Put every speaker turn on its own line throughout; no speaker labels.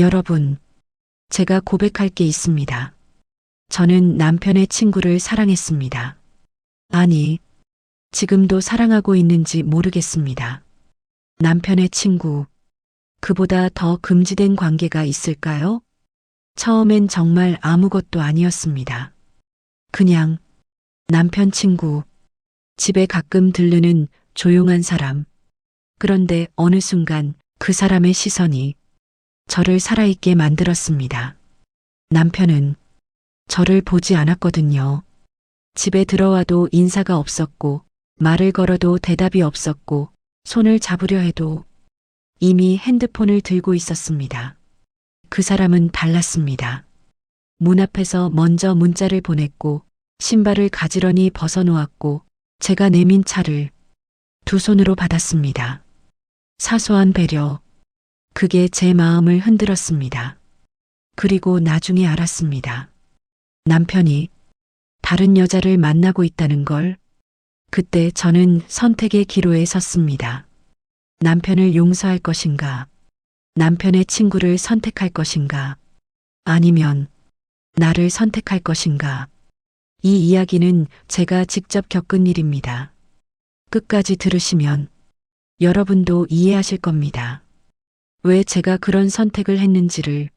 여러분, 제가 고백할 게 있습니다. 저는 남편의 친구를 사랑했습니다. 아니, 지금도 사랑하고 있는지 모르겠습니다. 남편의 친구, 그보다 더 금지된 관계가 있을까요? 처음엔 정말 아무것도 아니었습니다. 그냥 남편 친구, 집에 가끔 들르는 조용한 사람. 그런데 어느 순간 그 사람의 시선이 저를 살아있게 만들었습니다. 남편은 저를 보지 않았거든요. 집에 들어와도 인사가 없었고, 말을 걸어도 대답이 없었고, 손을 잡으려 해도 이미 핸드폰을 들고 있었습니다. 그 사람은 달랐습니다. 문 앞에서 먼저 문자를 보냈고, 신발을 가지런히 벗어놓았고, 제가 내민 차를 두 손으로 받았습니다. 사소한 배려, 그게 제 마음을 흔들었습니다. 그리고 나중에 알았습니다. 남편이 다른 여자를 만나고 있다는 걸. 그때 저는 선택의 기로에 섰습니다. 남편을 용서할 것인가? 남편의 친구를 선택할 것인가? 아니면 나를 선택할 것인가? 이 이야기는 제가 직접 겪은 일입니다. 끝까지 들으시면 여러분도 이해하실 겁니다. 왜 제가 그런 선택을 했는지를.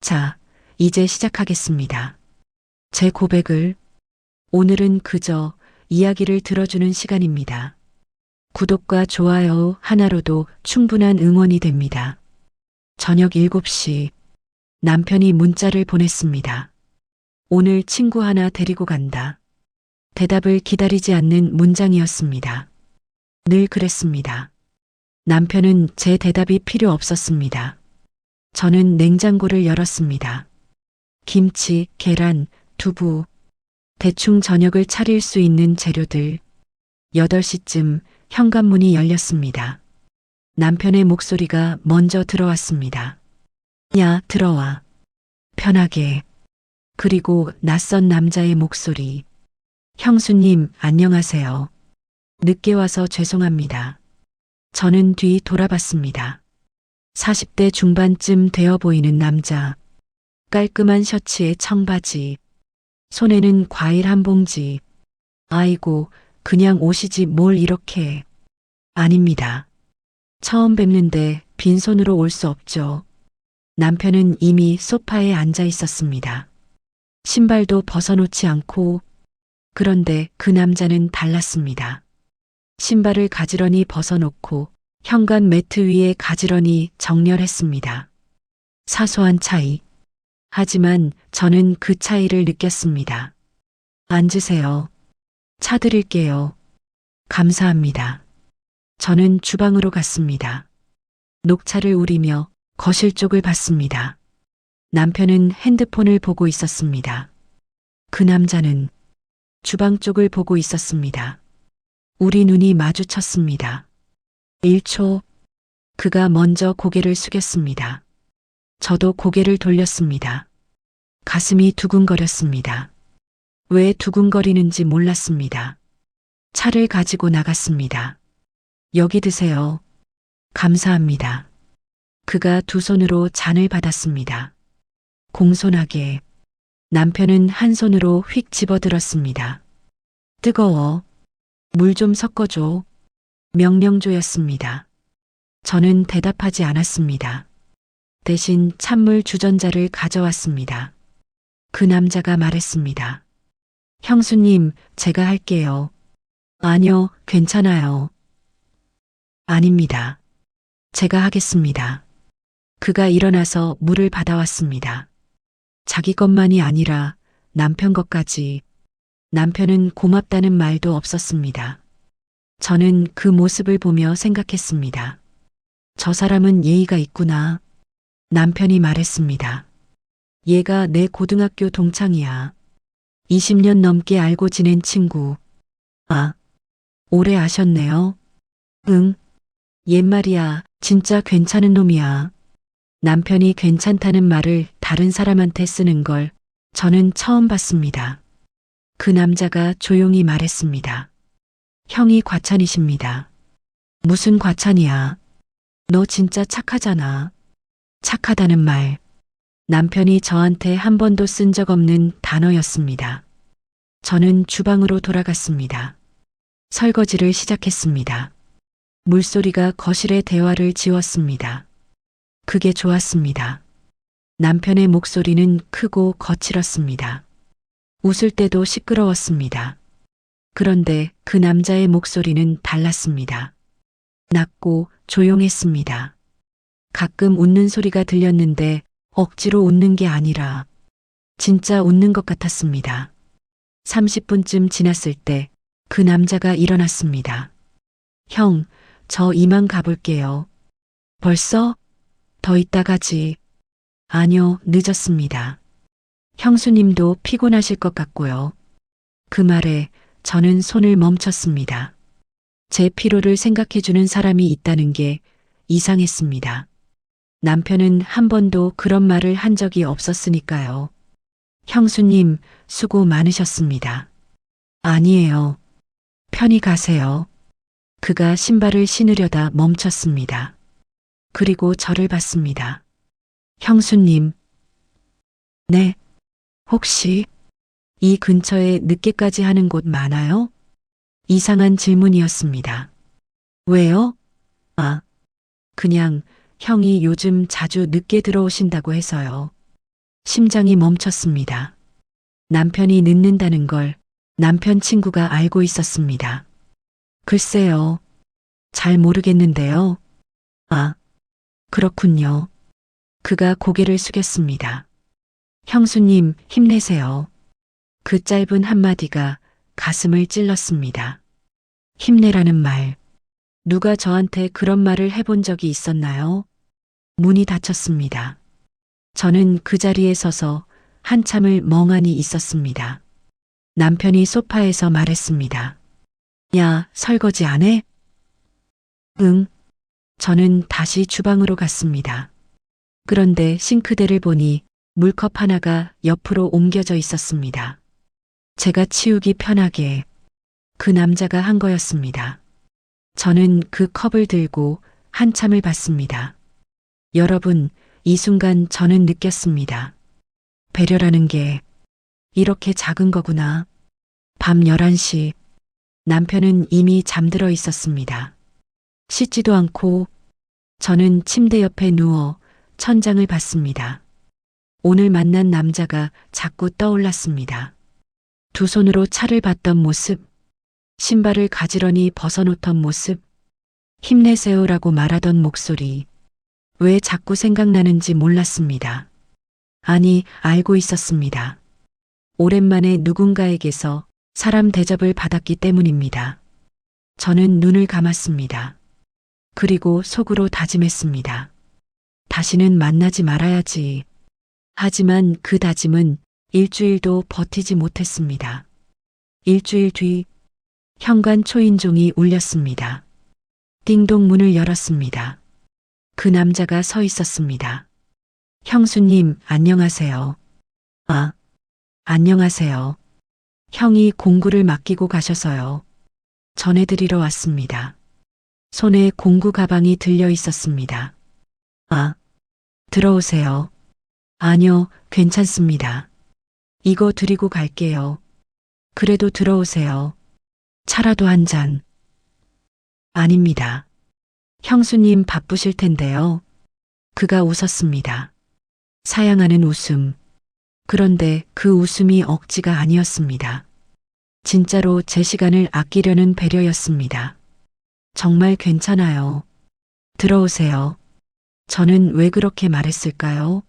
자, 이제 시작하겠습니다. 제 고백을. 오늘은 그저 이야기를 들어주는 시간입니다. 구독과 좋아요 하나로도 충분한 응원이 됩니다. 저녁 7시 남편이 문자를 보냈습니다. 오늘 친구 하나 데리고 간다. 대답을 기다리지 않는 문장이었습니다. 늘 그랬습니다. 남편은 제 대답이 필요 없었습니다. 저는 냉장고를 열었습니다. 김치, 계란, 두부, 대충 저녁을 차릴 수 있는 재료들. 8시쯤 현관문이 열렸습니다. 남편의 목소리가 먼저 들어왔습니다. 야, 들어와. 편하게. 그리고 낯선 남자의 목소리. 형수님, 안녕하세요. 늦게 와서 죄송합니다. 저는 뒤 돌아봤습니다. 40대 중반쯤 되어 보이는 남자. 깔끔한 셔츠에 청바지. 손에는 과일 한 봉지. 아이고, 그냥 옷이지 뭘 이렇게. 아닙니다. 처음 뵙는데 빈손으로 올 수 없죠. 남편은 이미 소파에 앉아 있었습니다. 신발도 벗어놓지 않고. 그런데 그 남자는 달랐습니다. 신발을 가지런히 벗어놓고 현관 매트 위에 가지런히 정렬했습니다. 사소한 차이. 하지만 저는 그 차이를 느꼈습니다. 앉으세요. 차 드릴게요. 감사합니다. 저는 주방으로 갔습니다. 녹차를 우리며 거실 쪽을 봤습니다. 남편은 핸드폰을 보고 있었습니다. 그 남자는 주방 쪽을 보고 있었습니다. 우리 눈이 마주쳤습니다. 1초, 그가 먼저 고개를 숙였습니다. 저도 고개를 돌렸습니다. 가슴이 두근거렸습니다. 왜 두근거리는지 몰랐습니다. 차를 가지고 나갔습니다. 여기 드세요. 감사합니다. 그가 두 손으로 잔을 받았습니다. 공손하게. 남편은 한 손으로 휙 집어들었습니다. 뜨거워. 물 좀 섞어줘. 명령조였습니다. 저는 대답하지 않았습니다. 대신 찬물 주전자를 가져왔습니다. 그 남자가 말했습니다. 형수님, 제가 할게요. 아니요, 괜찮아요. 아닙니다. 제가 하겠습니다. 그가 일어나서 물을 받아왔습니다. 자기 것만이 아니라 남편 것까지. 남편은 고맙다는 말도 없었습니다. 저는 그 모습을 보며 생각했습니다. 저 사람은 예의가 있구나. 남편이 말했습니다. 얘가 내 고등학교 동창이야. 20년 넘게 알고 지낸 친구. 아, 오래 아셨네요. 응. 옛말이야, 진짜 괜찮은 놈이야. 남편이 괜찮다는 말을 다른 사람한테 쓰는 걸 저는 처음 봤습니다. 그 남자가 조용히 말했습니다. 형이 과찬이십니다. 무슨 과찬이야? 너 진짜 착하잖아. 착하다는 말. 남편이 저한테 한 번도 쓴 적 없는 단어였습니다. 저는 주방으로 돌아갔습니다. 설거지를 시작했습니다. 물소리가 거실의 대화를 지웠습니다. 그게 좋았습니다. 남편의 목소리는 크고 거칠었습니다. 웃을 때도 시끄러웠습니다. 그런데 그 남자의 목소리는 달랐습니다. 낮고 조용했습니다. 가끔 웃는 소리가 들렸는데 억지로 웃는 게 아니라 진짜 웃는 것 같았습니다. 30분쯤 지났을 때 그 남자가 일어났습니다. 형, 저 이만 가볼게요. 벌써? 더 이따 가지. 아니요, 늦었습니다. 형수님도 피곤하실 것 같고요. 그 말에 저는 손을 멈췄습니다. 제 피로를 생각해주는 사람이 있다는 게 이상했습니다. 남편은 한 번도 그런 말을 한 적이 없었으니까요. 형수님, 수고 많으셨습니다. 아니에요. 편히 가세요. 그가 신발을 신으려다 멈췄습니다. 그리고 저를 봤습니다. 형수님. 네. 혹시 이 근처에 늦게까지 하는 곳 많아요? 이상한 질문이었습니다. 왜요? 아, 그냥 형이 요즘 자주 늦게 들어오신다고 해서요. 심장이 멈췄습니다. 남편이 늦는다는 걸 남편 친구가 알고 있었습니다. 글쎄요. 잘 모르겠는데요. 아, 그렇군요. 그가 고개를 숙였습니다. 형수님, 힘내세요. 그 짧은 한마디가 가슴을 찔렀습니다. 힘내라는 말. 누가 저한테 그런 말을 해본 적이 있었나요? 문이 닫혔습니다. 저는 그 자리에 서서 한참을 멍하니 있었습니다. 남편이 소파에서 말했습니다. 야, 설거지 안 해? 응. 저는 다시 주방으로 갔습니다. 그런데 싱크대를 보니 물컵 하나가 옆으로 옮겨져 있었습니다. 제가 치우기 편하게 그 남자가 한 거였습니다. 저는 그 컵을 들고 한참을 봤습니다. 여러분, 이 순간 저는 느꼈습니다. 배려라는 게 이렇게 작은 거구나. 밤 11시, 남편은 이미 잠들어 있었습니다. 씻지도 않고 저는 침대 옆에 누워 천장을 봤습니다. 오늘 만난 남자가 자꾸 떠올랐습니다. 두 손으로 차를 봤던 모습, 신발을 가지런히 벗어놓던 모습, 힘내세요라고 말하던 목소리, 왜 자꾸 생각나는지 몰랐습니다. 아니, 알고 있었습니다. 오랜만에 누군가에게서 사람 대접을 받았기 때문입니다. 저는 눈을 감았습니다. 그리고 속으로 다짐했습니다. 다시는 만나지 말아야지. 하지만 그 다짐은 일주일도 버티지 못했습니다. 일주일 뒤 현관 초인종이 울렸습니다. 띵동 문을 열었습니다. 그 남자가 서 있었습니다. 형수님, 안녕하세요. 아, 안녕하세요. 형이 공구를 맡기고 가셔서요. 전해드리러 왔습니다. 손에 공구 가방이 들려 있었습니다. 아, 들어오세요. 아니요, 괜찮습니다. 이거 드리고 갈게요. 그래도 들어오세요. 차라도 한 잔. 아닙니다. 형수님 바쁘실 텐데요. 그가 웃었습니다. 사양하는 웃음. 그런데 그 웃음이 억지가 아니었습니다. 진짜로 제 시간을 아끼려는 배려였습니다. 정말 괜찮아요. 들어오세요. 저는 왜 그렇게 말했을까요?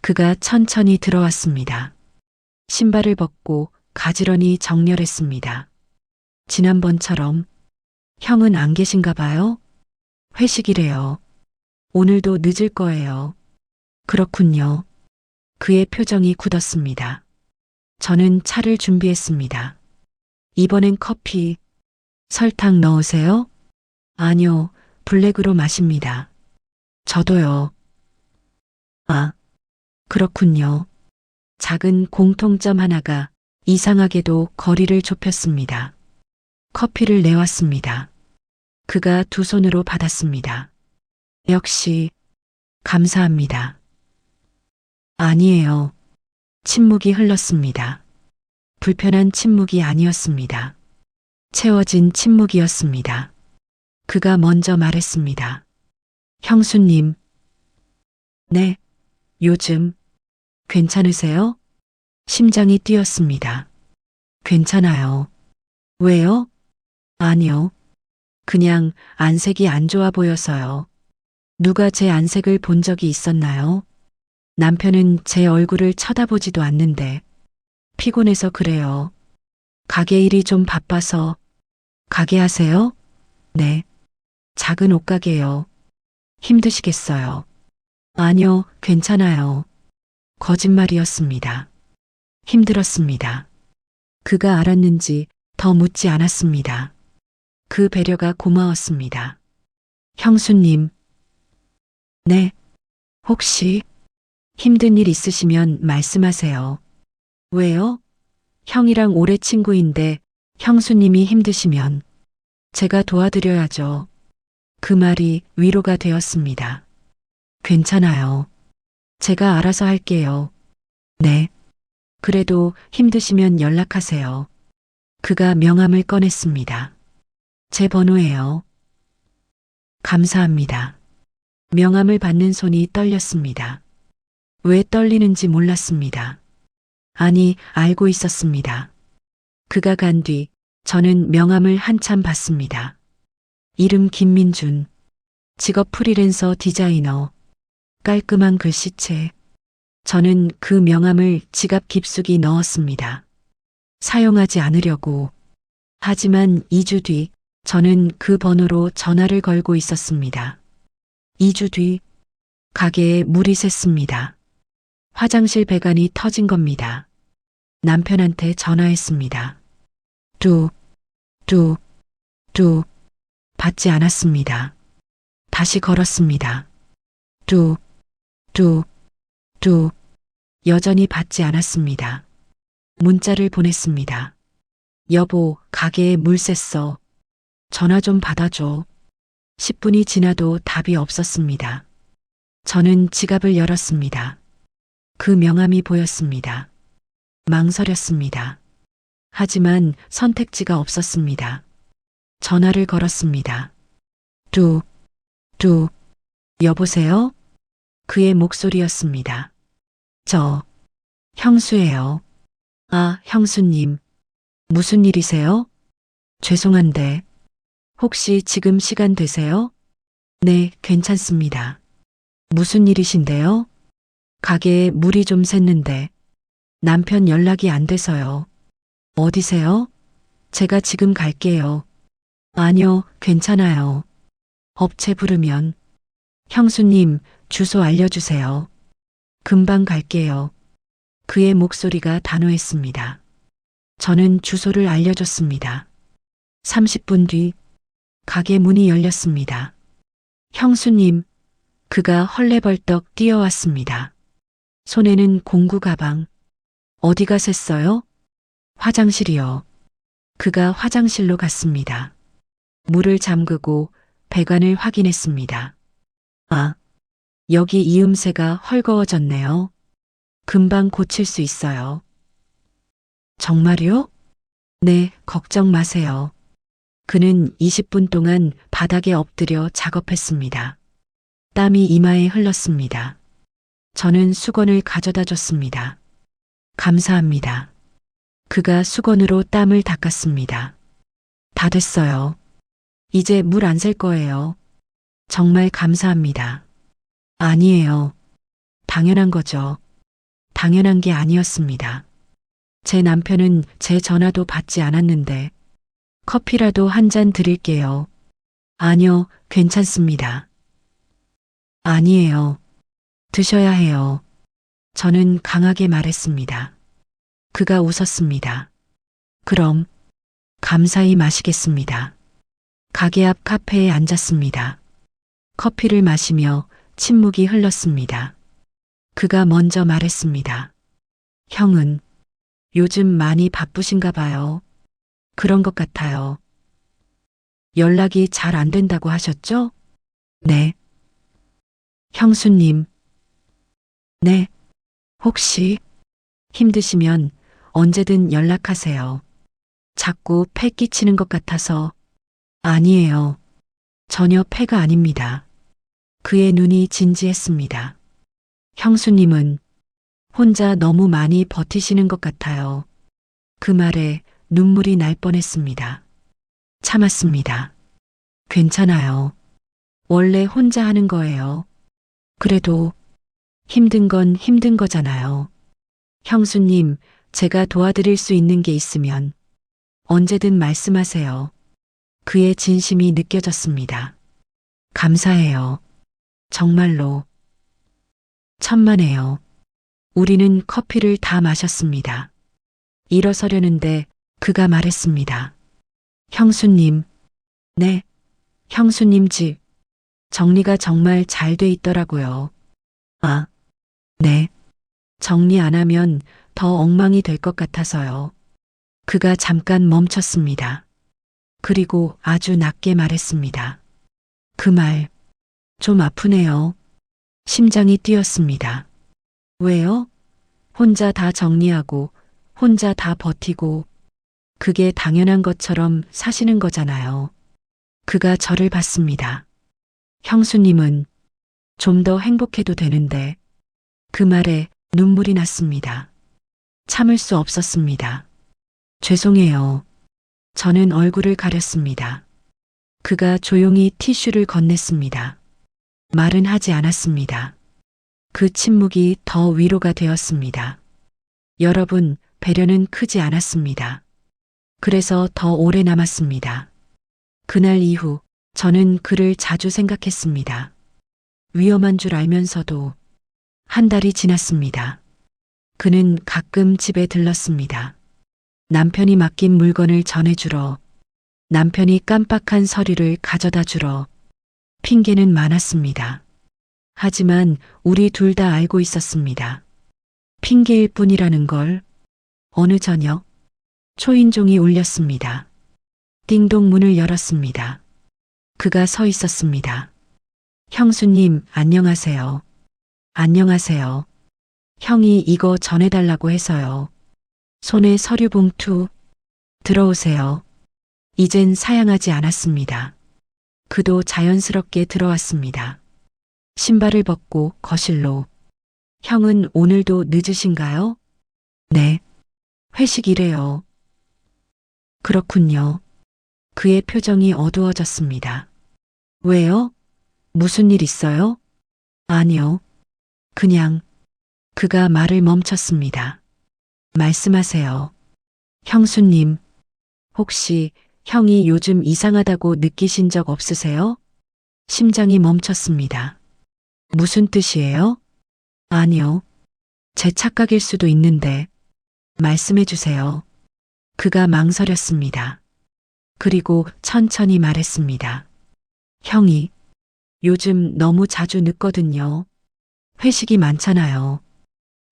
그가 천천히 들어왔습니다. 신발을 벗고 가지런히 정렬했습니다. 지난번처럼 형은 안 계신가 봐요? 회식이래요. 오늘도 늦을 거예요. 그렇군요. 그의 표정이 굳었습니다. 저는 차를 준비했습니다. 이번엔 커피, 설탕 넣으세요? 아니요, 블랙으로 마십니다. 저도요. 아, 그렇군요. 작은 공통점 하나가 이상하게도 거리를 좁혔습니다. 커피를 내왔습니다. 그가 두 손으로 받았습니다. 역시 감사합니다. 아니에요. 침묵이 흘렀습니다. 불편한 침묵이 아니었습니다. 채워진 침묵이었습니다. 그가 먼저 말했습니다. 형수님. 네, 요즘 괜찮으세요? 심장이 뛰었습니다. 괜찮아요. 왜요? 아니요. 그냥 안색이 안 좋아 보여서요. 누가 제 안색을 본 적이 있었나요? 남편은 제 얼굴을 쳐다보지도 않는데 피곤해서 그래요. 가게 일이 좀 바빠서. 가게 하세요? 네. 작은 옷가게요. 힘드시겠어요. 아니요, 괜찮아요. 거짓말이었습니다. 힘들었습니다. 그가 알았는지 더 묻지 않았습니다. 그 배려가 고마웠습니다. 형수님. 네. 혹시 힘든 일 있으시면 말씀하세요. 왜요? 형이랑 오래 친구인데 형수님이 힘드시면 제가 도와드려야죠. 그 말이 위로가 되었습니다. 괜찮아요. 제가 알아서 할게요. 네. 그래도 힘드시면 연락하세요. 그가 명함을 꺼냈습니다. 제 번호예요. 감사합니다. 명함을 받는 손이 떨렸습니다. 왜 떨리는지 몰랐습니다. 아니, 알고 있었습니다. 그가 간 뒤 저는 명함을 한참 봤습니다. 이름 김민준, 직업 프리랜서 디자이너, 깔끔한 글씨체. 저는 그 명함을 지갑 깊숙이 넣었습니다. 사용하지 않으려고. 하지만 2주 뒤 저는 그 번호로 전화를 걸고 있었습니다. 2주 뒤 가게에 물이 샜습니다. 화장실 배관이 터진 겁니다. 남편한테 전화했습니다. 뚝, 받지 않았습니다. 다시 걸었습니다. 뚝, 여전히 받지 않았습니다. 문자를 보냈습니다. 여보, 가게에 물 샜어. 전화 좀 받아줘. 10분이 지나도 답이 없었습니다. 저는 지갑을 열었습니다. 그 명함이 보였습니다. 망설였습니다. 하지만 선택지가 없었습니다. 전화를 걸었습니다. 뚝, 여보세요? 그의 목소리였습니다. 저, 형수예요. 아, 형수님. 무슨 일이세요? 죄송한데, 혹시 지금 시간 되세요? 네, 괜찮습니다. 무슨 일이신데요? 가게에 물이 좀 샜는데, 남편 연락이 안 돼서요. 어디세요? 제가 지금 갈게요. 아니요, 괜찮아요. 업체 부르면. 형수님, 주소 알려주세요. 금방 갈게요. 그의 목소리가 단호했습니다. 저는 주소를 알려줬습니다. 30분 뒤 가게 문이 열렸습니다. 형수님, 그가 헐레벌떡 뛰어왔습니다. 손에는 공구 가방. 어디 가셨어요? 화장실이요. 그가 화장실로 갔습니다. 문을 잠그고 배관을 확인했습니다. 아, 여기 이음새가 헐거워졌네요. 금방 고칠 수 있어요. 정말요? 네, 걱정 마세요. 그는 20분 동안 바닥에 엎드려 작업했습니다. 땀이 이마에 흘렀습니다. 저는 수건을 가져다 줬습니다. 감사합니다. 그가 수건으로 땀을 닦았습니다. 다 됐어요. 이제 물 안 셀 거예요. 정말 감사합니다. 아니에요. 당연한 거죠. 당연한 게 아니었습니다. 제 남편은 제 전화도 받지 않았는데 커피라도 한 잔 드릴게요. 아니요, 괜찮습니다. 아니에요. 드셔야 해요. 저는 강하게 말했습니다. 그가 웃었습니다. 그럼 감사히 마시겠습니다. 가게 앞 카페에 앉았습니다. 커피를 마시며 침묵이 흘렀습니다. 그가 먼저 말했습니다. 형은 요즘 많이 바쁘신가 봐요. 그런 것 같아요. 연락이 잘 안 된다고 하셨죠? 네. 형수님. 네. 혹시 힘드시면 언제든 연락하세요. 자꾸 패 끼치는 것 같아서. 아니에요. 전혀 패가 아닙니다. 그의 눈이 진지했습니다. 형수님은 혼자 너무 많이 버티시는 것 같아요. 그 말에 눈물이 날 뻔했습니다. 참았습니다. 괜찮아요. 원래 혼자 하는 거예요. 그래도 힘든 건 힘든 거잖아요. 형수님, 제가 도와드릴 수 있는 게 있으면 언제든 말씀하세요. 그의 진심이 느껴졌습니다. 감사해요. 정말로. 천만에요. 우리는 커피를 다 마셨습니다. 일어서려는데 그가 말했습니다. 형수님. 네. 형수님 집 정리가 정말 잘 돼 있더라고요. 아, 네. 정리 안 하면 더 엉망이 될 것 같아서요. 그가 잠깐 멈췄습니다. 그리고 아주 낮게 말했습니다. 그 말, 좀 아프네요. 심장이 뛰었습니다. 왜요? 혼자 다 정리하고, 혼자 다 버티고, 그게 당연한 것처럼 사시는 거잖아요. 그가 저를 봤습니다. 형수님은 좀 더 행복해도 되는데, 그 말에 눈물이 났습니다. 참을 수 없었습니다. 죄송해요. 저는 얼굴을 가렸습니다. 그가 조용히 티슈를 건넸습니다. 말은 하지 않았습니다. 그 침묵이 더 위로가 되었습니다. 여러분, 배려는 크지 않았습니다. 그래서 더 오래 남았습니다. 그날 이후 저는 그를 자주 생각했습니다. 위험한 줄 알면서도 한 달이 지났습니다. 그는 가끔 집에 들렀습니다. 남편이 맡긴 물건을 전해주러, 남편이 깜빡한 서류를 가져다 주러, 핑계는 많았습니다. 하지만 우리 둘 다 알고 있었습니다. 핑계일 뿐이라는 걸. 어느 저녁, 초인종이 울렸습니다. 띵동 문을 열었습니다. 그가 서 있었습니다. 형수님, 안녕하세요. 안녕하세요. 형이 이거 전해달라고 해서요. 손에 서류 봉투. 들어오세요. 이젠 사양하지 않았습니다. 그도 자연스럽게 들어왔습니다. 신발을 벗고 거실로. 형은 오늘도 늦으신가요? 네. 회식이래요. 그렇군요. 그의 표정이 어두워졌습니다. 왜요? 무슨 일 있어요? 아니요. 그냥. 그가 말을 멈췄습니다. 말씀하세요. 형수님, 혹시 형이 요즘 이상하다고 느끼신 적 없으세요? 심장이 멈췄습니다. 무슨 뜻이에요? 아니요. 제 착각일 수도 있는데. 말씀해 주세요. 그가 망설였습니다. 그리고 천천히 말했습니다. 형이 요즘 너무 자주 늦거든요. 회식이 많잖아요.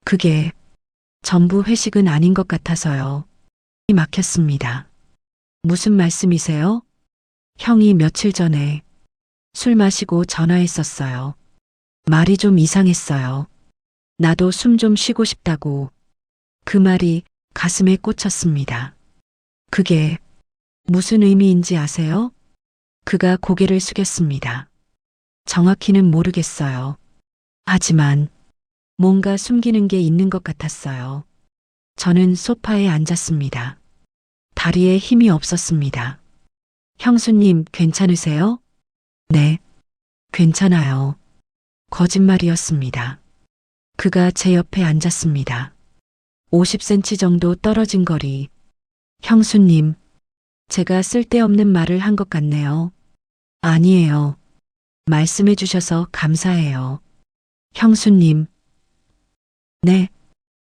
그게 전부 회식은 아닌 것 같아서요. 막혔습니다. 무슨 말씀이세요? 형이 며칠 전에 술 마시고 전화했었어요. 말이 좀 이상했어요. 나도 숨 좀 쉬고 싶다고. 그 말이 가슴에 꽂혔습니다. 그게 무슨 의미인지 아세요? 그가 고개를 숙였습니다. 정확히는 모르겠어요. 하지만 뭔가 숨기는 게 있는 것 같았어요. 저는 소파에 앉았습니다. 다리에 힘이 없었습니다. 형수님, 괜찮으세요? 네, 괜찮아요. 거짓말이었습니다. 그가 제 옆에 앉았습니다. 50cm 정도 떨어진 거리. 형수님, 제가 쓸데없는 말을 한 것 같네요. 아니에요. 말씀해 주셔서 감사해요. 형수님. 네.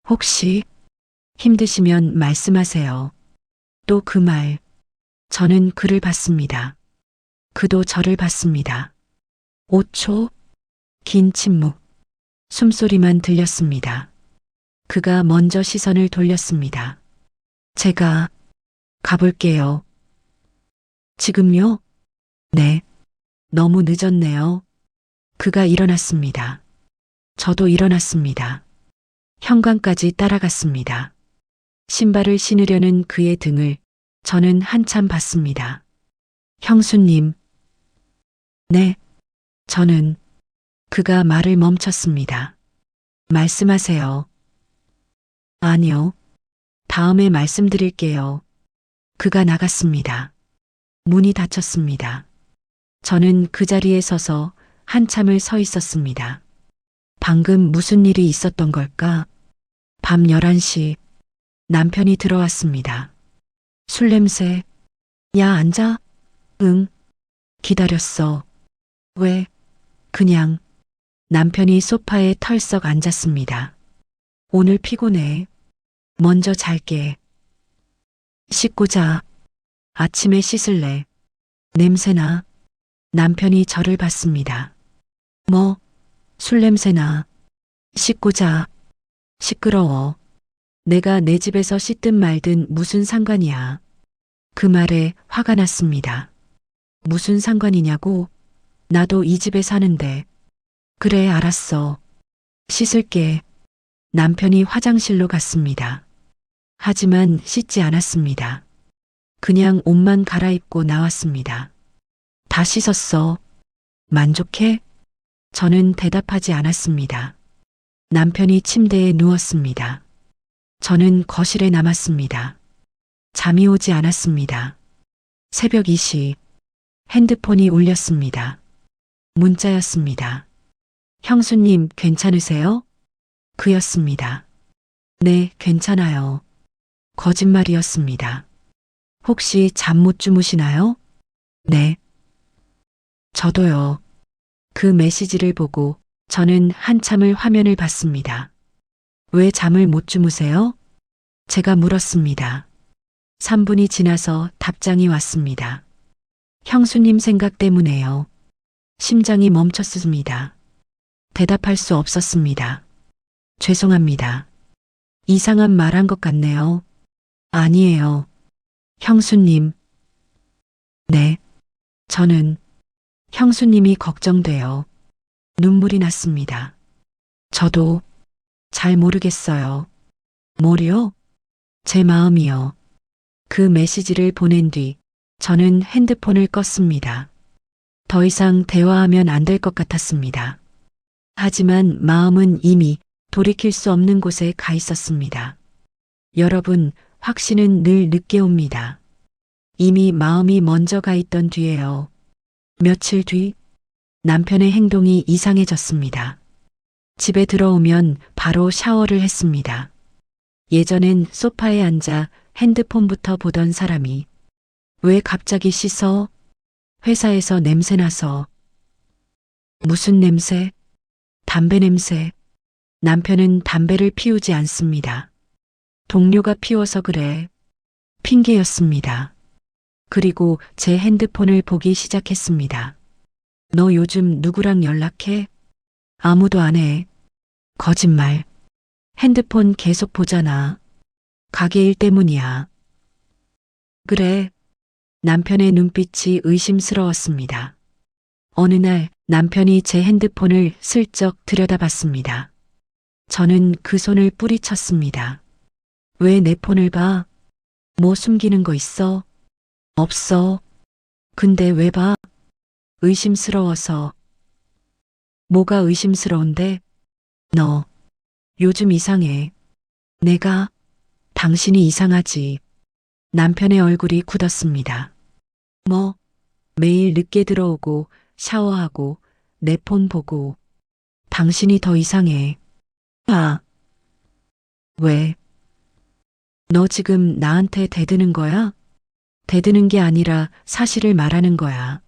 혹시 힘드시면 말씀하세요. 또 그 말. 저는 그를 봤습니다. 그도 저를 봤습니다. 5초. 긴 침묵. 숨소리만 들렸습니다. 그가 먼저 시선을 돌렸습니다. 제가 가볼게요. 지금요? 네. 너무 늦었네요. 그가 일어났습니다. 저도 일어났습니다. 현관까지 따라갔습니다. 신발을 신으려는 그의 등을 저는 한참 봤습니다. 형수님. 네. 저는 그가 말을 멈췄습니다. 말씀하세요. 아니요. 다음에 말씀드릴게요. 그가 나갔습니다. 문이 닫혔습니다. 저는 그 자리에 서서 한참을 서 있었습니다. 방금 무슨 일이 있었던 걸까? 밤 11시 남편이 들어왔습니다. 술 냄새. 야, 앉아. 응. 기다렸어. 왜? 그냥. 남편이 소파에 털썩 앉았습니다. 오늘 피곤해. 먼저 잘게. 씻고 자. 아침에 씻을래. 냄새나. 남편이 저를 봤습니다. 뭐? 술 냄새나. 씻고 자. 시끄러워. 내가 내 집에서 씻든 말든 무슨 상관이야. 그 말에 화가 났습니다. 무슨 상관이냐고? 나도 이 집에 사는데. 그래, 알았어. 씻을게. 남편이 화장실로 갔습니다. 하지만 씻지 않았습니다. 그냥 옷만 갈아입고 나왔습니다. 다 씻었어. 만족해? 저는 대답하지 않았습니다. 남편이 침대에 누웠습니다. 저는 거실에 남았습니다. 잠이 오지 않았습니다. 새벽 2시 핸드폰이 울렸습니다. 문자였습니다. 형수님, 괜찮으세요? 그였습니다. 네, 괜찮아요. 거짓말이었습니다. 혹시 잠 못 주무시나요? 네. 저도요. 그 메시지를 보고 저는 한참을 화면을 봤습니다. 왜 잠을 못 주무세요? 제가 물었습니다. 3분이 지나서 답장이 왔습니다. 형수님 생각 때문에요. 심장이 멈췄습니다. 대답할 수 없었습니다. 죄송합니다. 이상한 말 한 것 같네요. 아니에요. 형수님. 네. 저는 형수님이 걱정돼요. 눈물이 났습니다. 저도 잘 모르겠어요. 뭐요? 제 마음이요. 그 메시지를 보낸 뒤 저는 핸드폰을 껐습니다. 더 이상 대화하면 안 될 것 같았습니다. 하지만 마음은 이미 돌이킬 수 없는 곳에 가 있었습니다. 여러분, 확신은 늘 늦게 옵니다. 이미 마음이 먼저 가 있던 뒤에요. 며칠 뒤 남편의 행동이 이상해졌습니다. 집에 들어오면 바로 샤워를 했습니다. 예전엔 소파에 앉아 핸드폰부터 보던 사람이 왜 갑자기 씻어? 회사에서 냄새나서. 무슨 냄새? 담배 냄새. 남편은 담배를 피우지 않습니다. 동료가 피워서 그래. 핑계였습니다. 그리고 제 핸드폰을 보기 시작했습니다. 너 요즘 누구랑 연락해? 아무도 안 해. 거짓말. 핸드폰 계속 보잖아. 가게 일 때문이야. 그래. 남편의 눈빛이 의심스러웠습니다. 어느 날 남편이 제 핸드폰을 슬쩍 들여다봤습니다. 저는 그 손을 뿌리쳤습니다. 왜 내 폰을 봐? 뭐 숨기는 거 있어? 없어. 근데 왜 봐? 의심스러워서. 뭐가 의심스러운데? 너 요즘 이상해. 내가? 당신이 이상하지. 남편의 얼굴이 굳었습니다. 뭐? 매일 늦게 들어오고 샤워하고 내 폰 보고. 당신이 더 이상해. 아. 왜? 너 지금 나한테 대드는 거야? 대드는 게 아니라 사실을 말하는 거야.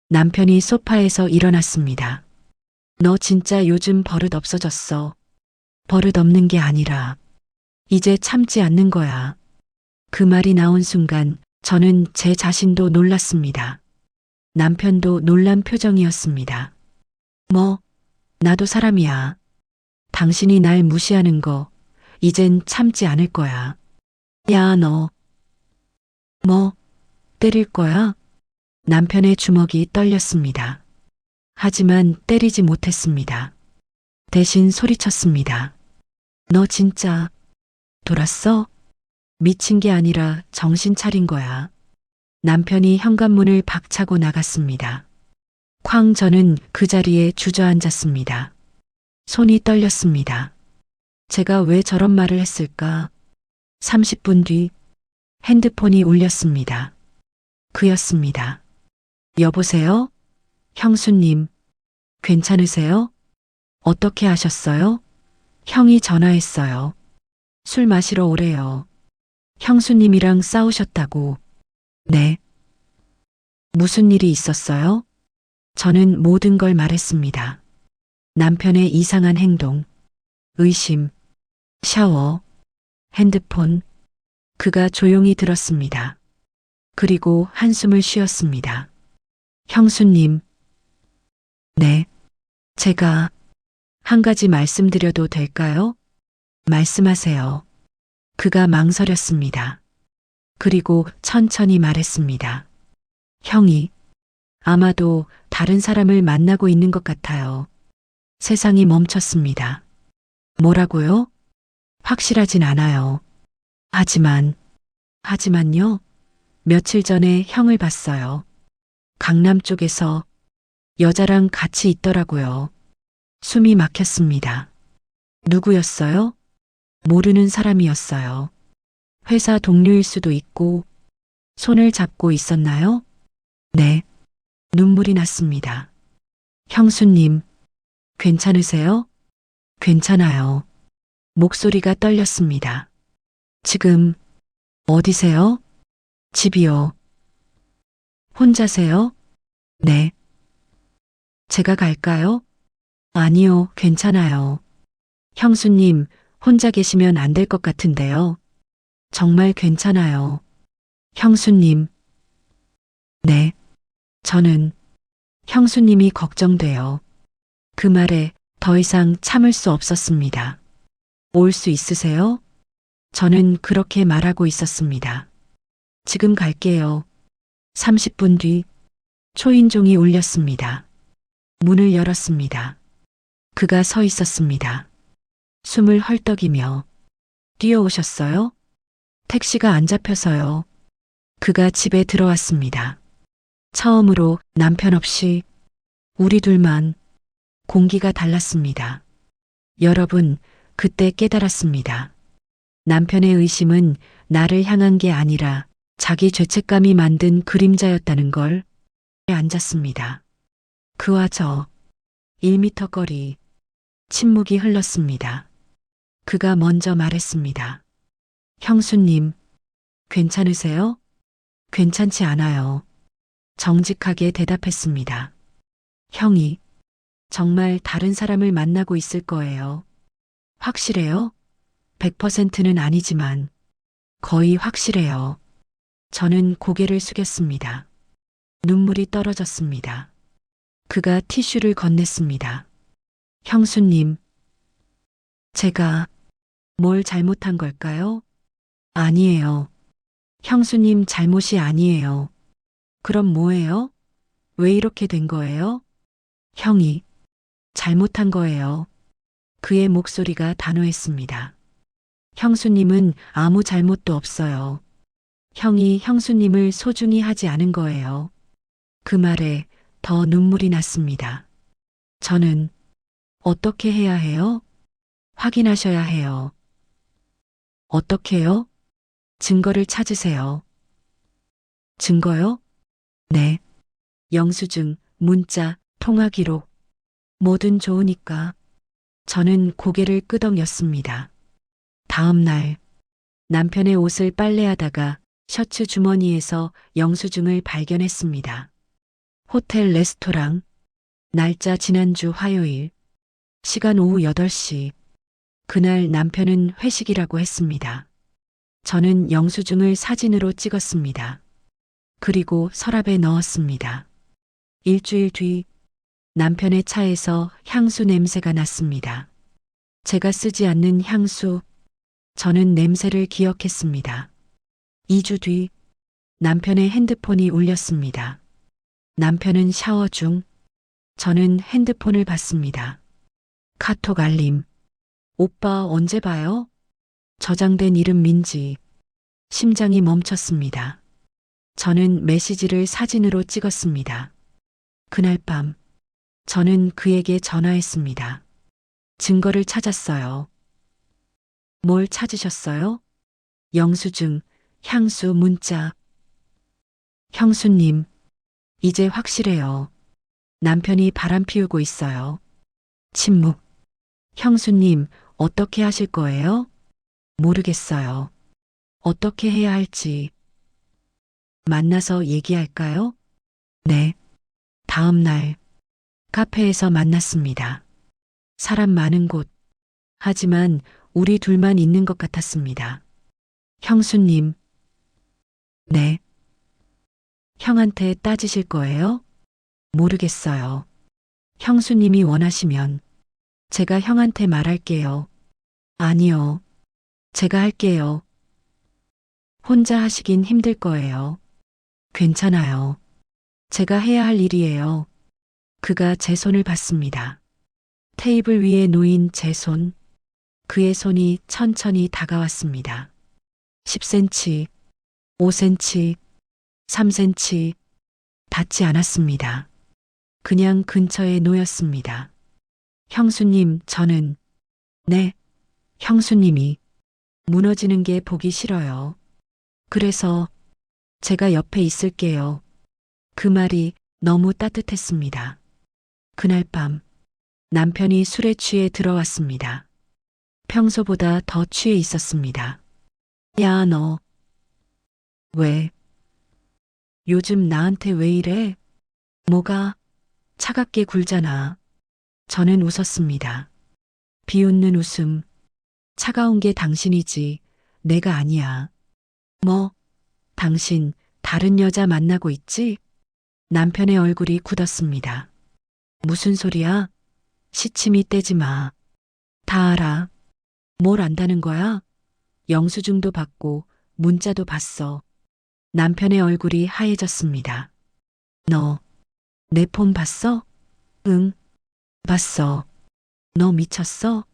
남편이 소파에서 일어났습니다. 너 진짜 요즘 버릇 없어졌어. 버릇 없는 게 아니라 이제 참지 않는 거야. 그 말이 나온 순간 저는 제 자신도 놀랐습니다. 남편도 놀란 표정이었습니다. 뭐, 나도 사람이야. 당신이 날 무시하는 거 이젠 참지 않을 거야. 야, 너. 뭐, 때릴 거야? 남편의 주먹이 떨렸습니다. 하지만 때리지 못했습니다. 대신 소리쳤습니다. 너 진짜 돌았어? 미친 게 아니라 정신 차린 거야. 남편이 현관문을 박차고 나갔습니다. 쾅 저는 그 자리에 주저앉았습니다. 손이 떨렸습니다. 제가 왜 저런 말을 했을까? 30분 뒤 핸드폰이 울렸습니다. 그였습니다. 여보세요? 형수님, 괜찮으세요? 어떻게 하셨어요? 형이 전화했어요. 술 마시러 오래요. 형수님이랑 싸우셨다고. 네. 무슨 일이 있었어요? 저는 모든 걸 말했습니다. 남편의 이상한 행동, 의심, 샤워, 핸드폰. 그가 조용히 들었습니다. 그리고 한숨을 쉬었습니다. 형수님. 네. 제가 한 가지 말씀드려도 될까요? 말씀하세요. 그가 망설였습니다. 그리고 천천히 말했습니다. 형이 아마도 다른 사람을 만나고 있는 것 같아요. 세상이 멈췄습니다. 뭐라고요? 확실하진 않아요. 하지만요. 며칠 전에 형을 봤어요. 강남 쪽에서 여자랑 같이 있더라고요. 숨이 막혔습니다. 누구였어요? 모르는 사람이었어요. 회사 동료일 수도 있고, 손을 잡고 있었나요? 네. 눈물이 났습니다. 형수님, 괜찮으세요? 괜찮아요. 목소리가 떨렸습니다. 지금 어디세요? 집이요. 혼자세요? 네. 제가 갈까요? 아니요, 괜찮아요. 형수님, 혼자 계시면 안 될 것 같은데요. 정말 괜찮아요. 형수님. 네. 저는 형수님이 걱정돼요. 그 말에 더 이상 참을 수 없었습니다. 올 수 있으세요? 저는 그렇게 말하고 있었습니다. 지금 갈게요. 30분 뒤 초인종이 울렸습니다. 문을 열었습니다. 그가 서 있었습니다. 숨을 헐떡이며 뛰어오셨어요? 택시가 안 잡혀서요. 그가 집에 들어왔습니다. 처음으로 남편 없이 우리 둘만. 공기가 달랐습니다. 여러분, 그때 깨달았습니다. 남편의 의심은 나를 향한 게 아니라 자기 죄책감이 만든 그림자였다는 걸. 앉았습니다. 그와 저 1미터 거리. 침묵이 흘렀습니다. 그가 먼저 말했습니다. 형수님, 괜찮으세요? 괜찮지 않아요. 정직하게 대답했습니다. 형이 정말 다른 사람을 만나고 있을 거예요. 확실해요? 100%는 아니지만 거의 확실해요. 저는 고개를 숙였습니다. 눈물이 떨어졌습니다. 그가 티슈를 건넸습니다. 형수님, 제가 뭘 잘못한 걸까요? 아니에요. 형수님 잘못이 아니에요. 그럼 뭐예요? 왜 이렇게 된 거예요? 형이 잘못한 거예요. 그의 목소리가 단호했습니다. 형수님은 아무 잘못도 없어요. 형이 형수님을 소중히 하지 않은 거예요. 그 말에 더 눈물이 났습니다. 저는 어떻게 해야 해요? 확인하셔야 해요. 어떻게요? 증거를 찾으세요. 증거요? 네. 영수증, 문자, 통화 기록. 뭐든 좋으니까. 저는 고개를 끄덕였습니다. 다음 날 남편의 옷을 빨래하다가 셔츠 주머니에서 영수증을 발견했습니다. 호텔 레스토랑. 날짜 지난주 화요일. 시간 오후 8시. 그날 남편은 회식이라고 했습니다. 저는 영수증을 사진으로 찍었습니다. 그리고 서랍에 넣었습니다. 일주일 뒤 남편의 차에서 향수 냄새가 났습니다. 제가 쓰지 않는 향수. 저는 냄새를 기억했습니다. 2주 뒤 남편의 핸드폰이 울렸습니다. 남편은 샤워 중. 저는 핸드폰을 봤습니다. 카톡 알림. 오빠 언제 봐요? 저장된 이름 민지. 심장이 멈췄습니다. 저는 메시지를 사진으로 찍었습니다. 그날 밤, 저는 그에게 전화했습니다. 증거를 찾았어요. 뭘 찾으셨어요? 영수증, 향수, 문자. 형수님, 이제 확실해요. 남편이 바람 피우고 있어요. 침묵. 형수님, 어떻게 하실 거예요? 모르겠어요. 어떻게 해야 할지. 만나서 얘기할까요? 네. 다음 날, 카페에서 만났습니다. 사람 많은 곳. 하지만 우리 둘만 있는 것 같았습니다. 형수님. 네. 형한테 따지실 거예요? 모르겠어요. 형수님이 원하시면 제가 형한테 말할게요. 아니요. 제가 할게요. 혼자 하시긴 힘들 거예요. 괜찮아요. 제가 해야 할 일이에요. 그가 제 손을 받습니다. 테이블 위에 놓인 제 손. 그의 손이 천천히 다가왔습니다. 10cm, 5cm, 3cm. 닿지 않았습니다. 그냥 근처에 놓였습니다. 형수님, 저는, 네, 형수님이 무너지는 게 보기 싫어요. 그래서 제가 옆에 있을게요. 그 말이 너무 따뜻했습니다. 그날 밤 남편이 술에 취해 들어왔습니다. 평소보다 더 취해 있었습니다. 야, 너. 왜? 요즘 나한테 왜 이래? 뭐가? 차갑게 굴잖아. 저는 웃었습니다. 비웃는 웃음. 차가운 게 당신이지. 내가 아니야. 뭐? 당신 다른 여자 만나고 있지? 남편의 얼굴이 굳었습니다. 무슨 소리야? 시침이 떼지 마. 다 알아. 뭘 안다는 거야? 영수증도 받고 문자도 봤어. 남편의 얼굴이 하얘졌습니다. 너, 내 폰 봤어? 응, 봤어. 너 미쳤어?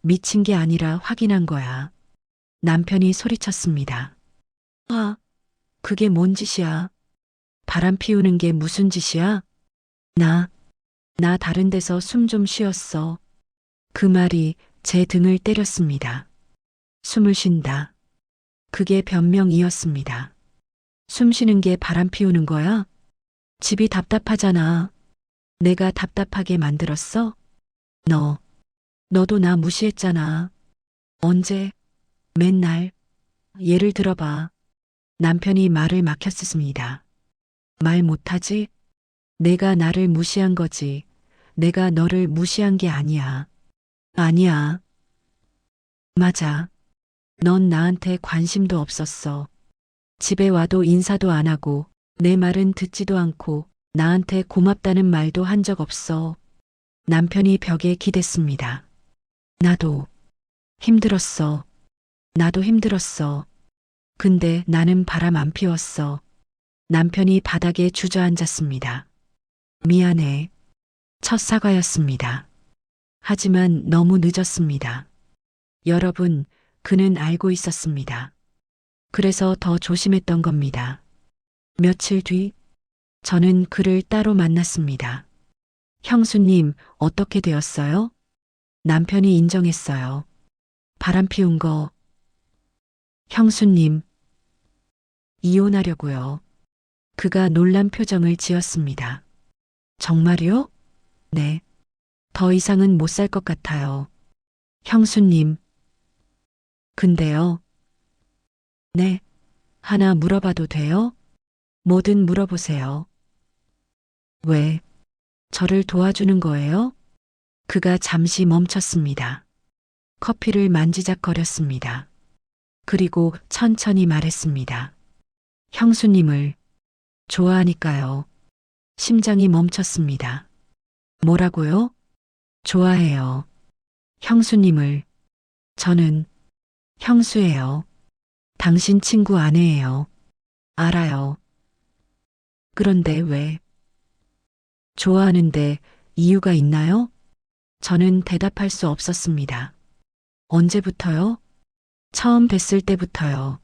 미친 게 아니라 확인한 거야. 남편이 소리쳤습니다. 아, 그게 뭔 짓이야? 바람 피우는 게 무슨 짓이야? 나, 나 다른 데서 숨 좀 쉬었어. 그 말이 제 등을 때렸습니다. 숨을 쉰다. 그게 변명이었습니다. 숨 쉬는 게 바람 피우는 거야? 집이 답답하잖아. 내가 답답하게 만들었어? 너도 나 무시했잖아. 언제? 맨날. 예를 들어봐. 남편이 말을 막혔습니다. 말 못하지? 내가 나를 무시한 거지. 내가 너를 무시한 게 아니야. 아니야. 맞아. 넌 나한테 관심도 없었어. 집에 와도 인사도 안 하고 내 말은 듣지도 않고 나한테 고맙다는 말도 한 적 없어. 남편이 벽에 기댔습니다. 나도 힘들었어. 나도 힘들었어. 근데 나는 바람 안 피웠어. 남편이 바닥에 주저앉았습니다. 미안해. 첫 사과였습니다. 하지만 너무 늦었습니다. 여러분, 그는 알고 있었습니다. 그래서 더 조심했던 겁니다. 며칠 뒤, 저는 그를 따로 만났습니다. 형수님, 어떻게 되었어요? 남편이 인정했어요. 바람 피운 거. 형수님, 이혼하려고요. 그가 놀란 표정을 지었습니다. 정말요? 네. 더 이상은 못 살 것 같아요. 형수님. 근데요. 네. 하나 물어봐도 돼요? 뭐든 물어보세요. 왜? 저를 도와주는 거예요? 그가 잠시 멈췄습니다. 커피를 만지작거렸습니다. 그리고 천천히 말했습니다. 형수님을 좋아하니까요. 심장이 멈췄습니다. 뭐라고요? 좋아해요. 형수님을. 저는 형수예요. 당신 친구 아내예요. 알아요. 그런데 왜? 좋아하는데 이유가 있나요? 저는 대답할 수 없었습니다. 언제부터요? 처음 뵀을 때부터요.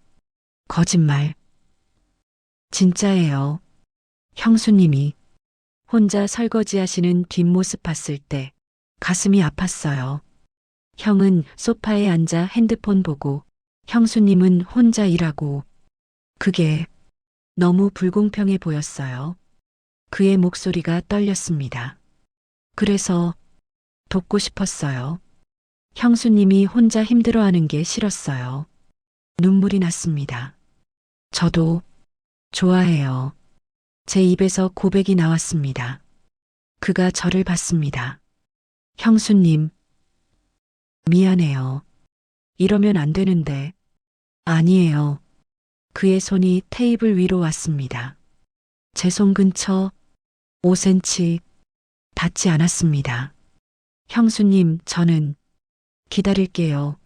거짓말. 진짜예요. 형수님이 혼자 설거지 하시는 뒷모습 봤을 때 가슴이 아팠어요. 형은 소파에 앉아 핸드폰 보고 형수님은 혼자 일하고 그게 너무 불공평해 보였어요. 그의 목소리가 떨렸습니다. 그래서 돕고 싶었어요. 형수님이 혼자 힘들어하는 게 싫었어요. 눈물이 났습니다. 저도 좋아해요. 제 입에서 고백이 나왔습니다. 그가 저를 봤습니다. 형수님, 미안해요. 이러면 안 되는데. 아니에요. 그의 손이 테이블 위로 왔습니다. 제 손 근처 5cm 닿지 않았습니다. 형수님, 저는 기다릴게요.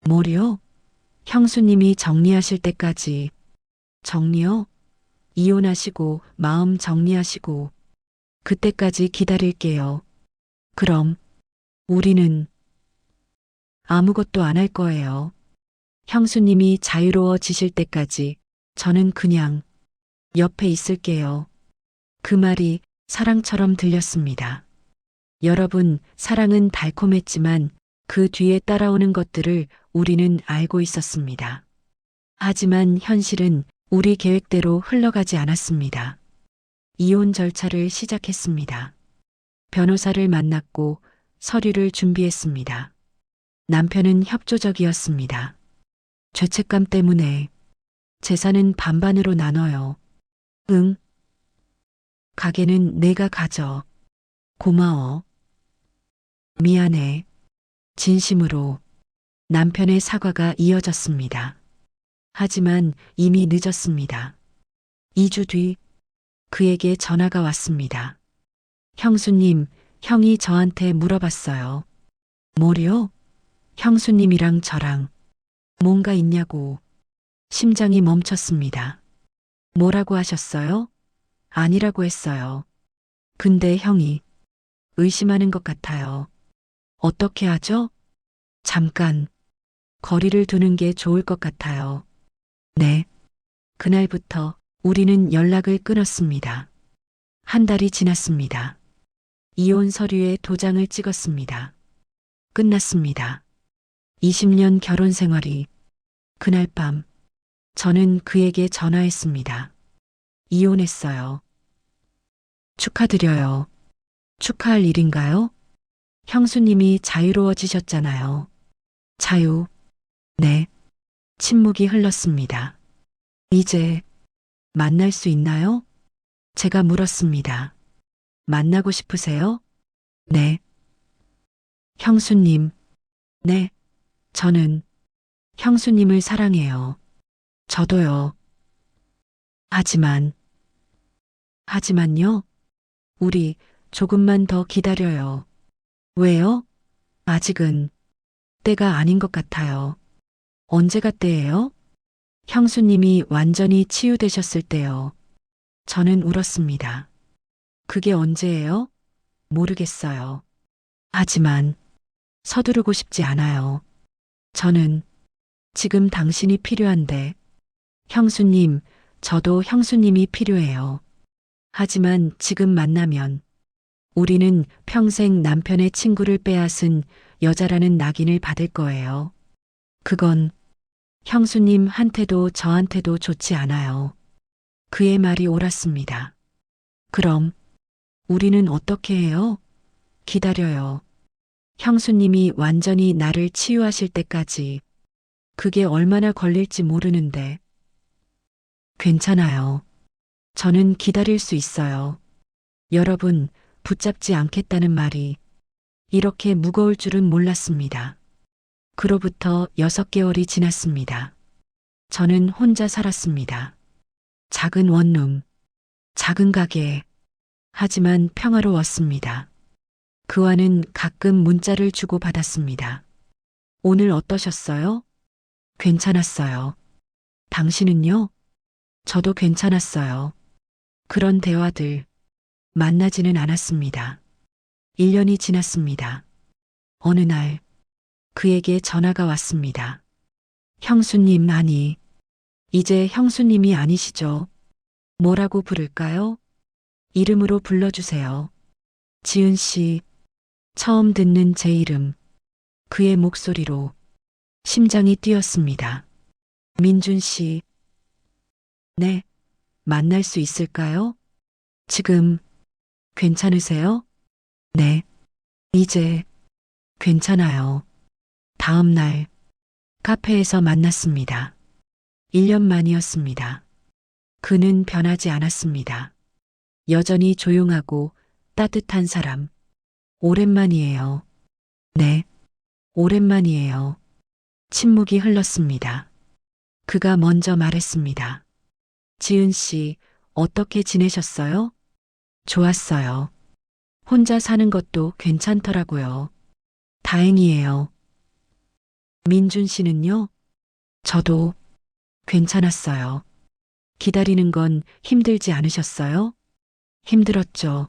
뭐요? 형수님이 정리하실 때까지. 정리요? 이혼하시고 마음 정리하시고 그때까지 기다릴게요. 그럼 우리는 아무것도 안 할 거예요. 형수님이 자유로워지실 때까지 저는 그냥 옆에 있을게요. 그 말이 사랑처럼 들렸습니다. 여러분, 사랑은 달콤했지만 그 뒤에 따라오는 것들을 우리는 알고 있었습니다. 하지만 현실은 우리 계획대로 흘러가지 않았습니다. 이혼 절차를 시작했습니다. 변호사를 만났고 서류를 준비했습니다. 남편은 협조적이었습니다. 죄책감 때문에 재산은 반반으로 나눠요. 응. 가게는 내가 가져. 고마워. 미안해. 진심으로 남편의 사과가 이어졌습니다. 하지만 이미 늦었습니다. 2주 뒤 그에게 전화가 왔습니다. 형수님, 형이 저한테 물어봤어요. 뭐요? 형수님이랑 저랑 뭔가 있냐고. 심장이 멈췄습니다. 뭐라고 하셨어요? 아니라고 했어요. 근데 형이 의심하는 것 같아요. 어떻게 하죠? 잠깐 거리를 두는 게 좋을 것 같아요. 네. 그날부터 우리는 연락을 끊었습니다. 한 달이 지났습니다. 이혼 서류에 도장을 찍었습니다. 끝났습니다. 20년 결혼 생활이 그날 밤 저는 그에게 전화했습니다. 이혼했어요. 축하드려요. 축하할 일인가요? 형수님이 자유로워지셨잖아요. 자유. 네. 침묵이 흘렀습니다. 이제 만날 수 있나요? 제가 물었습니다. 만나고 싶으세요? 네. 형수님. 네. 저는 형수님을 사랑해요. 저도요. 하지만, 하지만요. 우리 조금만 더 기다려요. 왜요? 아직은 때가 아닌 것 같아요. 언제가 때예요? 형수님이 완전히 치유되셨을 때요. 저는 울었습니다. 그게 언제예요? 모르겠어요. 하지만 서두르고 싶지 않아요. 저는 지금 당신이 필요한데, 형수님, 저도 형수님이 필요해요. 하지만 지금 만나면 우리는 평생 남편의 친구를 빼앗은 여자라는 낙인을 받을 거예요. 그건 형수님한테도 저한테도 좋지 않아요. 그의 말이 옳았습니다. 그럼 우리는 어떻게 해요? 기다려요. 형수님이 완전히 나를 치유하실 때까지. 그게 얼마나 걸릴지 모르는데. 괜찮아요. 저는 기다릴 수 있어요. 여러분, 붙잡지 않겠다는 말이 이렇게 무거울 줄은 몰랐습니다. 그로부터 6개월이 지났습니다. 저는 혼자 살았습니다. 작은 원룸, 작은 가게, 하지만 평화로웠습니다. 그와는 가끔 문자를 주고받았습니다. 오늘 어떠셨어요? 괜찮았어요. 당신은요? 저도 괜찮았어요. 그런 대화들, 만나지는 않았습니다. 1년이 지났습니다. 어느 날 그에게 전화가 왔습니다. 형수님, 아니, 이제 형수님이 아니시죠? 뭐라고 부를까요? 이름으로 불러주세요. 지은 씨. 처음 듣는 제 이름. 그의 목소리로 심장이 뛰었습니다. 민준 씨. 네, 만날 수 있을까요? 지금 괜찮으세요? 네, 이제 괜찮아요. 다음 날 카페에서 만났습니다. 1년 만이었습니다. 그는 변하지 않았습니다. 여전히 조용하고 따뜻한 사람. 오랜만이에요. 네, 오랜만이에요. 침묵이 흘렀습니다. 그가 먼저 말했습니다. 지은 씨, 어떻게 지내셨어요? 좋았어요. 혼자 사는 것도 괜찮더라고요. 다행이에요. 민준 씨는요? 저도 괜찮았어요. 기다리는 건 힘들지 않으셨어요? 힘들었죠.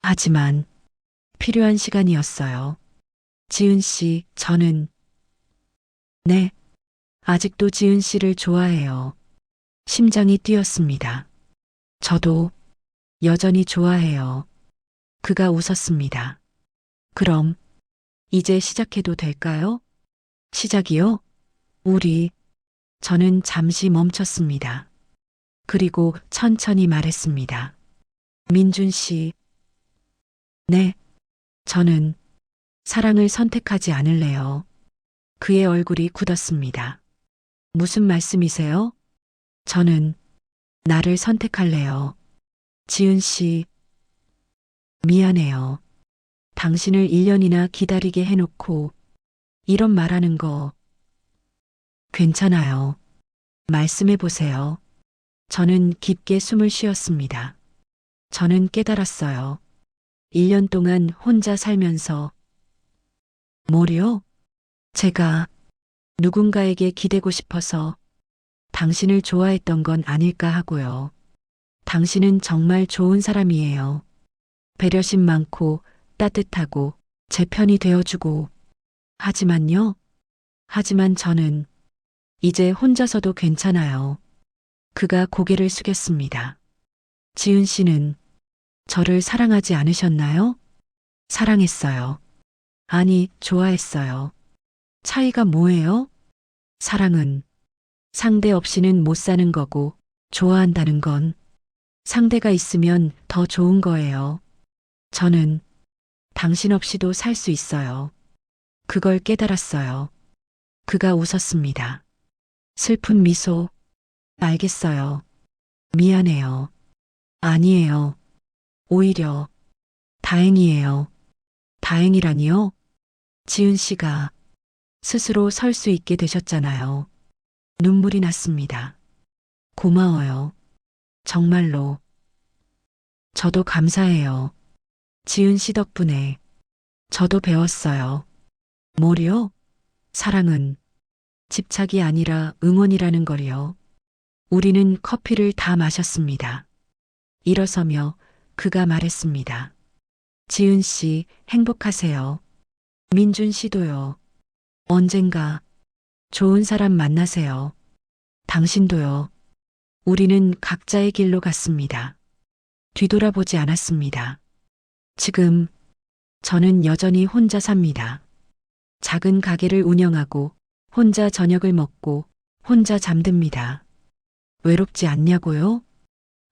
하지만 필요한 시간이었어요. 지은 씨, 저는 네, 아직도 지은 씨를 좋아해요. 심장이 뛰었습니다. 저도 여전히 좋아해요. 그가 웃었습니다. 그럼 이제 시작해도 될까요? 시작이요? 저는 잠시 멈췄습니다. 그리고 천천히 말했습니다. 민준 씨. 네, 저는 사랑을 선택하지 않을래요. 그의 얼굴이 굳었습니다. 무슨 말씀이세요? 저는 나를 선택할래요. 지은 씨, 미안해요. 당신을 1년이나 기다리게 해놓고 이런 말하는 거 괜찮아요. 말씀해 보세요. 저는 깊게 숨을 쉬었습니다. 저는 깨달았어요. 1년 동안 혼자 살면서 뭐요? 제가 누군가에게 기대고 싶어서 당신을 좋아했던 건 아닐까 하고요. 당신은 정말 좋은 사람이에요. 배려심 많고 따뜻하고 제 편이 되어주고. 하지만 저는 이제 혼자서도 괜찮아요. 그가 고개를 숙였습니다. 지은 씨는 저를 사랑하지 않으셨나요? 사랑했어요. 아니, 좋아했어요. 차이가 뭐예요? 사랑은 상대 없이는 못 사는 거고, 좋아한다는 건 상대가 있으면 더 좋은 거예요. 저는 당신 없이도 살 수 있어요. 그걸 깨달았어요. 그가 웃었습니다. 슬픈 미소. 알겠어요. 미안해요. 아니에요. 오히려 다행이에요. 다행이라니요? 지은 씨가 스스로 설 수 있게 되셨잖아요. 눈물이 났습니다. 고마워요. 정말로. 저도 감사해요. 지은 씨 덕분에 저도 배웠어요. 뭐요? 사랑은 집착이 아니라 응원이라는 걸요. 우리는 커피를 다 마셨습니다. 일어서며 그가 말했습니다. 지은 씨, 행복하세요. 민준 씨도요. 언젠가 좋은 사람 만나세요. 당신도요. 우리는 각자의 길로 갔습니다. 뒤돌아보지 않았습니다. 지금 저는 여전히 혼자 삽니다. 작은 가게를 운영하고 혼자 저녁을 먹고 혼자 잠듭니다. 외롭지 않냐고요?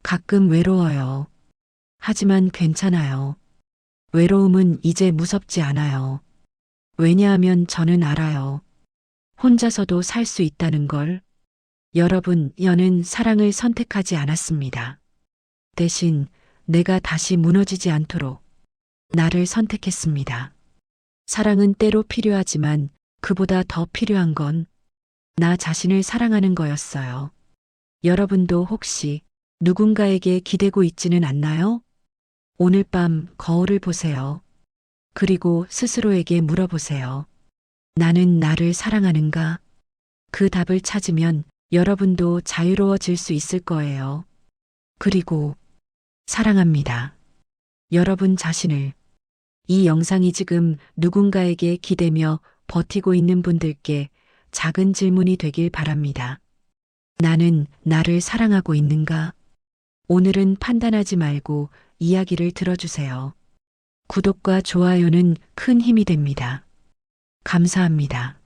가끔 외로워요. 하지만 괜찮아요. 외로움은 이제 무섭지 않아요. 왜냐하면 저는 알아요. 혼자서도 살 수 있다는 걸. 여러분, 여는 사랑을 선택하지 않았습니다. 대신 내가 다시 무너지지 않도록 나를 선택했습니다. 사랑은 때로 필요하지만 그보다 더 필요한 건 나 자신을 사랑하는 거였어요. 여러분도 혹시 누군가에게 기대고 있지는 않나요? 오늘 밤 거울을 보세요. 그리고 스스로에게 물어보세요. 나는 나를 사랑하는가? 그 답을 찾으면 여러분도 자유로워질 수 있을 거예요. 그리고 사랑합니다. 여러분 자신을. 이 영상이 지금 누군가에게 기대며 버티고 있는 분들께 작은 질문이 되길 바랍니다. 나는 나를 사랑하고 있는가? 오늘은 판단하지 말고 이야기를 들어주세요. 구독과 좋아요는 큰 힘이 됩니다. 감사합니다.